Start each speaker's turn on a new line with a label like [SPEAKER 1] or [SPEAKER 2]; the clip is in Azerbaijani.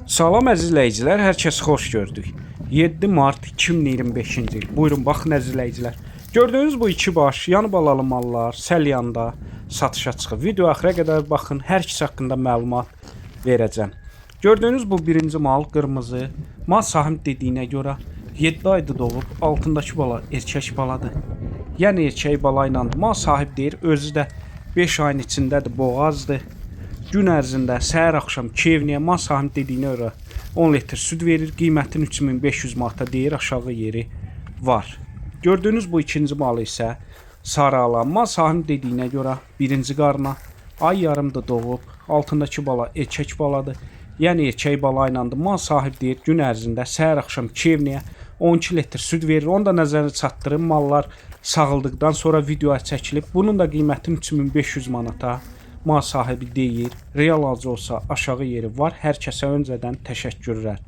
[SPEAKER 1] Salam əziz izləyicilər, hər kəsi xoş gördük. 7 mart 2025-ci il. Buyurun, baxın əziz izləyicilər. Gördüyünüz bu iki baş, yanı balalı mallar Səlyanda satışa çıxıb. Video axıra qədər baxın, hər ikisi haqqında məlumat verəcəm. Gördüyünüz bu birinci mal qırmızı. Mal sahib dediyinə görə 7 ayda doğub, altındakı bala erkək baladır. Yəni erkək bala ilə mal sahib deyir, özü də 5 ayın içindədir, boğazdır. Gün ərzində səhər axşam kevniyə mal sahib dediyinə görə 10 litr süd verir. Qiymətin 3500 manata deyir, aşağı yeri var. Gördüyünüz bu ikinci malı isə sarı alan. Mal sahib dediyinə görə birinci qarına ay yarımda doğub, altındakı bala erkək baladır. Yəni erkək bala ilədir. Mal sahib deyir, gün ərzində səhər axşam kevniyə 12 litr süd verir. Onu da nəzərə çatdırın. Mallar sağıldıqdan sonra videoya çəkilib. Bunun da qiymətin 3500 manata mal sahibi deyir. Real alıcı olsa aşağı yeri var. Hər kəsə öncədən təşəkkürlər.